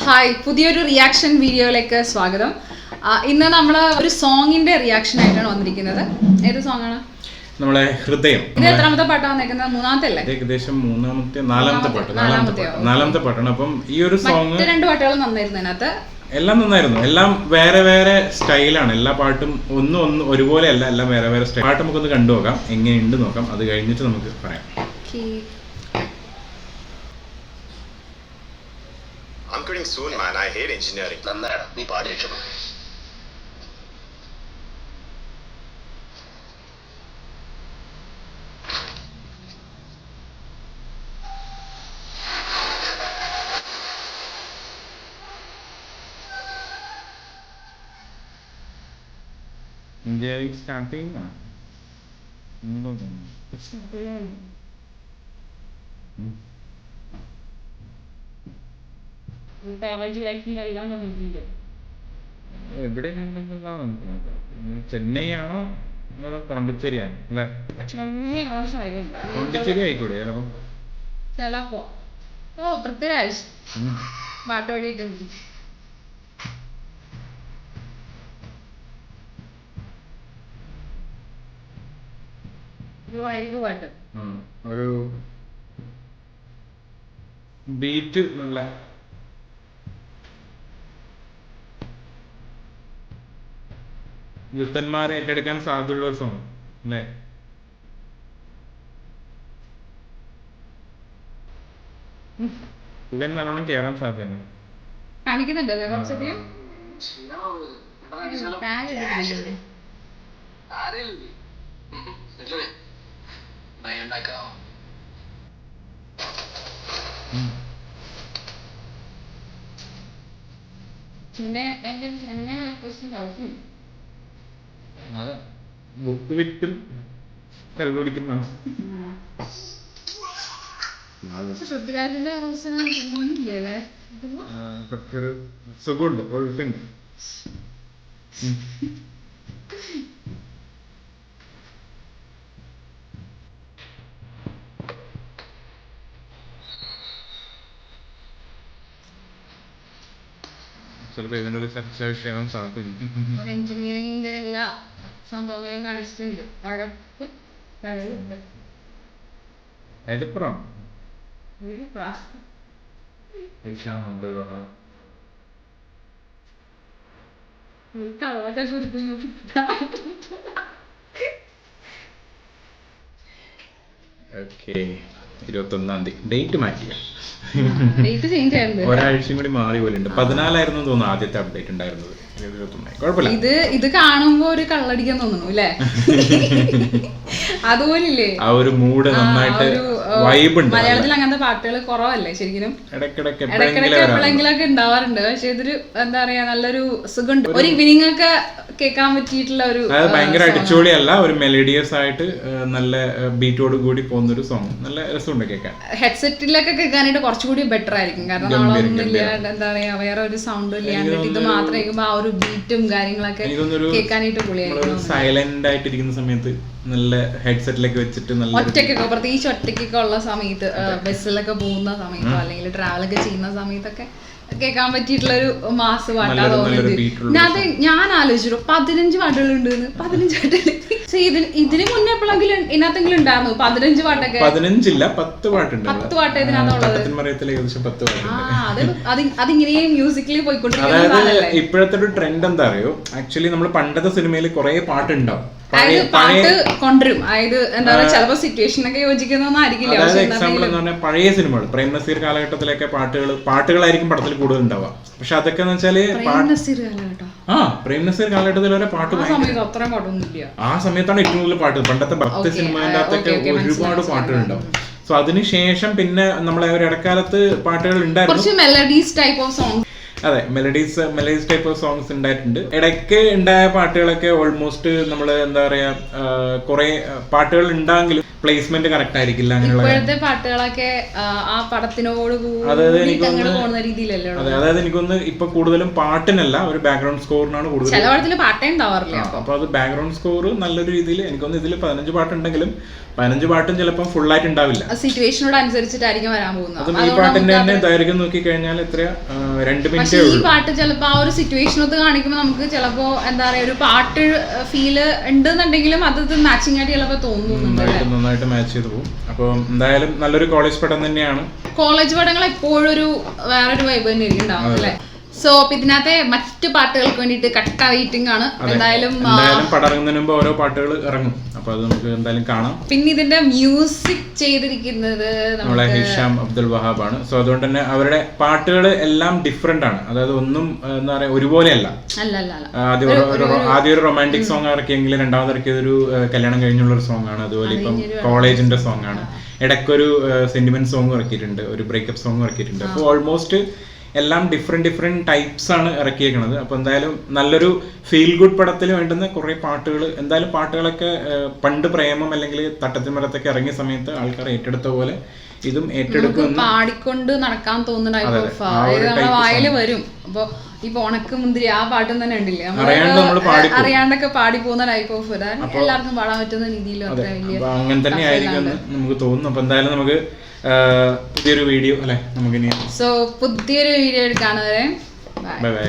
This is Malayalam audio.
ഹായ്, പുതിയൊരു റിയാക്ഷൻ വീഡിയോയിലേക്ക് സ്വാഗതം. ഇന്ന് നമ്മൾ ഒരു സോങ്ങിന്റെ റിയാക്ഷൻ ആയിട്ടാണ് വന്നിരിക്കുന്നത്. ഏത് സോങ് ആണ്? നമ്മളെ ഹൃദയം. ഇത് എത്രാമത്തെ പാട്ടാണ് വന്നേക്കുന്നത്? മൂന്നാമത്തെ അല്ലേ? ഏകദേശം നാലാമത്തെ പാട്ടാണ്. അപ്പം ഈ ഒരു സോങ് രണ്ട് പാട്ടുകൾ നന്നായിരുന്നു. അതിനകത്ത് എല്ലാം നന്നായിരുന്നു. എല്ലാം വേറെ വേറെ സ്റ്റൈലാണ്. എല്ലാ പാട്ടും ഒന്നും ഒരുപോലെ അല്ല, എല്ലാം വേറെ വേറെ സ്റ്റൈൽ. പാട്ട് നമുക്കൊന്ന് കണ്ടു നോക്കാം, എങ്ങനെയുണ്ട് നോക്കാം. അത് കഴിഞ്ഞിട്ട് നമുക്ക് പറയാം. I'm quitting soon, man. I hate engineering. നന്നായടാ, നീ പാടി രക്ഷപ്പെടും. Engineering starting. എവിടെ ചെന്നൈ ആണോ പോണ്ടിച്ചേരി ആണ് അല്ലെ? പോണ്ടിച്ചേരി ആയിക്കൂടെ ചിലപ്പോ? പൃഥ്വിരാജ് പാട്ട് പാടിയിട്ടുണ്ട്. പാട്ട് ഒരു ബീറ്റ് നല്ല യുദ്ധന്മാരെ ഏറ്റെടുക്കാൻ സാധ്യതയുള്ള ഒരു സോങ് അല്ലേ? ഇവൻ നല്ലോണം കേറാൻ സാധ്യത കാണിക്കുന്നുണ്ടല്ലേ കുറച്ചധികം? ബുക്ക് വിറ്റും കരുതുപിടിക്കുന്ന സുഖമുണ്ട്, ഒഴുക്കുണ്ട്. ചിലപ്പോൾ ഇതിൻ്റെ ഒരു ചർച്ചാ വിഷയമാകാൻ സാധ്യതയുണ്ട്. എഞ്ചിനീയറിംഗിന്റെ എല്ലാ സംഭവങ്ങളും കാണിച്ചിട്ടുണ്ട്. എതിപ്പുറം ഓക്കെ. 21-ാം തീയതി ഡേറ്റ് മാറ്റിയ ഒരാഴ്ചയും കൂടി മാറി പോലെ ഉണ്ട്. 14 തോന്നുന്നു ആദ്യത്തെ അപ്ഡേറ്റ് ഉണ്ടായിരുന്നത്. കുഴപ്പമില്ല. ഇത് കാണുമ്പോ ഒരു കള്ളടിക്കാൻ തോന്നുന്നു അല്ലേ? അതുപോലില്ലേ ആ ഒരു മൂഡ് നന്നായിട്ട് വൈബ് ഉണ്ട്. മലയാളത്തിൽ അങ്ങനത്തെ പാട്ടുകൾ കുറവല്ലേ ശരിക്കും? ഇടയ്ക്കിടയ്ക്ക് എപ്പോഴെങ്കിലൊക്കെ ഉണ്ടാവാറുണ്ട്. പക്ഷെ ഇതൊരു എന്താ പറയാ, നല്ലൊരു സുഖമുണ്ട്. ഒരു ഈവനിങ് ഒക്കെ കേൾക്കാൻ പറ്റിയിട്ടുള്ള ഒരു, ഭയങ്കര അടിച്ചുപൊളിയല്ല, ഒരു മെലഡിയസ് ആയിട്ട് നല്ല ബീറ്റോട് കൂടി പോകുന്ന ഒരു സോങ്. നല്ല രസമുണ്ട് കേൾക്കാൻ. ഹെഡ്സെറ്റിലൊക്കെ കേൾക്കാനായിട്ട് കുറച്ചുകൂടി ബെറ്റർ ആയിരിക്കും. കാരണം നമ്മളൊന്നും ഇല്ലാണ്ട് എന്താ പറയാ, വേറെ ഒരു സൗണ്ടും ഇല്ലാണ്ട് ഇത് മാത്രം കേൾക്കുമ്പോ ആ ഒരു ബീറ്റും കാര്യങ്ങളൊക്കെ കേൾക്കാനായിട്ട് പൊളിയായിരിക്കും. സൈലന്റ് ആയിട്ടിരിക്കുന്ന സമയത്ത് നല്ല ഹെഡ്സെറ്റിലൊക്കെ വെച്ചിട്ട് നല്ല ഒറ്റയ്ക്കൊക്കെ, പ്രത്യേകിച്ച് ഒറ്റയ്ക്കൊക്കെ ഉള്ള സമയത്ത്, ബസ്സിലൊക്കെ പോകുന്ന സമയത്തോ അല്ലെങ്കിൽ ട്രാവലൊക്കെ ചെയ്യുന്ന സമയത്തൊക്കെ കേൾക്കാൻ പറ്റിയിട്ടുള്ള ഒരു മാസ് പാട്ടാ തോന്നുന്നത്. ഞാൻ ആലോചിച്ചു 15 പാട്ടുകളുണ്ട്. 15 പാട്ടുകൾ ഇതിന് മുന്നേ എപ്പോഴെങ്കിലും ഇതിനകത്തെങ്കിലും ഉണ്ടായിരുന്നു 15 പാട്ടൊക്കെ? 15 ഇല്ല, 10 പാട്ടുണ്ട്. 10 പാട്ട് ഇതിനകത്തുള്ളത്. അതിങ്ങനെ മ്യൂസിക്കലി പോയിക്കൊണ്ടിരിക്കുന്നത്. ഇപ്പോഴത്തെ ഒരു ട്രെൻഡ് എന്താ അറിയോ, ആക്ച്വലി നമ്മൾ പണ്ടത്തെ സിനിമയിൽ കുറെ പാട്ടുണ്ടാവും, പാട്ട് കൊണ്ടുവരും. അതായത് എന്താ പറയുക, ചിലപ്പോ സിറ്റുവേഷനൊക്കെ യോജിക്കുന്നൊന്നായിരിക്കില്ല. എക്സാമ്പിൾ എന്ന് പറഞ്ഞാൽ പഴയ സിനിമകൾ, പ്രേം നസീർ കാലഘട്ടത്തിലൊക്കെ പാട്ടുകളായിരിക്കും പടത്തിൽ കൂടുതൽ ഉണ്ടാവുക. പക്ഷെ അതൊക്കെ എന്ന് വെച്ചാല് പ്രേം നസീർ കാലഘട്ടത്തിൽ വരെ പാട്ട് ആ സമയത്താണ് ഏറ്റവും കൂടുതൽ പാട്ട്. പണ്ടത്തെ ഭക്തി സിനിമേന്റെ അകത്തൊക്കെ ഒരുപാട് പാട്ടുകൾ ഉണ്ടാവും. സോ അതിനുശേഷം പിന്നെ നമ്മളെ ഒരു ഇടക്കാലത്ത് പാട്ടുകൾ ഉണ്ടായിരുന്നു. അതെ, മെലഡീസ് ടൈപ്പ് ഓഫ് സോങ്സ് ഉണ്ടായിട്ടുണ്ട്. ഇടയ്ക്ക് ഉണ്ടായ പാട്ടുകളൊക്കെ ഓൾമോസ്റ്റ് നമ്മൾ എന്താ പറയാ കുറെ പാട്ടുകൾ ഉണ്ടായെങ്കിലും പ്ലേസ്മെന്റ് കറക്റ്റ് ആയിരിക്കില്ല. ഇപ്പോഴത്തെ പാട്ടുകളൊക്കെ ആ പടത്തിനോട് പോകുന്ന രീതിയിലല്ലോ. അതെ, അതായത് എനിക്കൊന്ന് ഇപ്പൊ കൂടുതലും പാട്ടിനല്ല ഒരു ബാക്ക്ഗ്രൗണ്ട് സ്കോറിനാണ് കൂടുതൽ. ചില പടത്തിൽ പാട്ടേ ഉണ്ടാവാറില്ല. അപ്പൊ അത് ബാക്ക്ഗ്രൗണ്ട് സ്കോർ നല്ലൊരു രീതിയിൽ എനിക്കൊന്ന് ഇതിൽ 15 പാട്ടുണ്ടെങ്കിലും 15 പാട്ടും ചിലപ്പോൾ ഫുൾ ആയിട്ട് ഉണ്ടാവില്ല. സിറ്റുവേഷനോട് അനുസരിച്ചിട്ടായിരിക്കും വരാൻ പോകുന്നത്. ഈ പാട്ടിന്റെ തന്നെ ദൈർഘ്യം നോക്കി കഴിഞ്ഞാൽ എത്രയാ 2 മിനിറ്റ്. ഈ പാട്ട് ചിലപ്പോ ആ ഒരു സിറ്റുവേഷനൊത്ത് കാണിക്കുമ്പോൾ നമുക്ക് ചിലപ്പോ എന്താ പറയാ ഒരു പാട്ട് ഫീല് ഉണ്ടെന്നുണ്ടെങ്കിലും അത് മാച്ചിങ് ആയിട്ട് ചിലപ്പോ തോന്നുന്നുണ്ട്. നന്നായിട്ട് മാച്ച് ചെയ്ത് പോകും. അപ്പൊ എന്തായാലും നല്ലൊരു കോളേജ് പടം തന്നെയാണ്. കോളേജ് പടങ്ങൾ എപ്പോഴും ഒരു വേറൊരു വൈബ് തന്നെ ഉണ്ടാവും അല്ലെ. സോ ഇതിനകത്തെ മറ്റു പാട്ടുകൾക്ക് വേണ്ടിട്ട് കട്ട വെയിറ്റിംഗ് ആണ്. എന്തായാലും പടം ഇറങ്ങുന്നതിന് മുമ്പ് ഓരോ പാട്ടുകൾ ഇറങ്ങും. അപ്പൊ അത് നമുക്ക് എന്തായാലും കാണാം. പിന്നെ ഇതിന്റെ മ്യൂസിക് ചെയ്തിരിക്കുന്നത് നമ്മളെ ഹിഷാം അബ്ദുൽ വഹാബ് ആണ്. സോ അതുകൊണ്ട് തന്നെ അവരുടെ പാട്ടുകൾ എല്ലാം ഡിഫറെന്റ് ആണ്. അതായത് ഒന്നും എന്താ പറയാ ഒരുപോലെയല്ല. ആദ്യം ഒരു റൊമാൻറ്റിക് സോങ് ഇറക്കിയെങ്കിൽ രണ്ടാമത് ഇറക്കിയത് ഒരു കല്യാണം കഴിഞ്ഞുള്ള ഒരു സോങ് ആണ്. അതുപോലെ ഇപ്പം കോളേജിന്റെ സോങ് ആണ്. ഇടയ്ക്കൊരു സെന്റിമെന്റ് സോങ് ഇറക്കിയിട്ടുണ്ട്, ഒരു ബ്രേക്കപ്പ് സോങ് ഇറക്കിയിട്ടുണ്ട്. അപ്പോൾ ഓൾമോസ്റ്റ് എല്ലാം ഡിഫറെന്റ് ടൈപ്സ് ആണ് ഇറക്കിയേക്കുന്നത്. അപ്പൊ എന്തായാലും നല്ലൊരു ഫീൽ ഗുഡ് പടത്തിൽ വേണ്ടുന്ന കുറെ പാട്ടുകൾ, എന്തായാലും പാട്ടുകളൊക്കെ പണ്ട് പ്രേമം അല്ലെങ്കിൽ തട്ടത്തിമരത്തൊക്കെ ഇറങ്ങിയ സമയത്ത് ആൾക്കാർ ഏറ്റെടുത്ത പോലെ ഇതും ഏറ്റെടുക്കും. പാടിക്കൊണ്ട് നടക്കാൻ തോന്നുന്ന വായില് വരും. അപ്പൊ ഈ ഉണക്ക് മുന്തിരി ആ പാട്ടും തന്നെ ഉണ്ടില്ലേ, അറിയാണ്ടൊക്കെ പാടി പോകുന്ന ടൈപ്പ് ഓഫ് എല്ലാവർക്കും പാടാൻ പറ്റുന്ന രീതിയിൽ അങ്ങനെ തന്നെ ആയിരിക്കും നമുക്ക് തോന്നുന്നു. അപ്പൊ എന്തായാലും നമുക്ക് പുതിയൊരു വീഡിയോ അല്ലെ നമുക്കിനി പുതിയൊരു വീഡിയോ എടുക്കാണ്. Bye bye.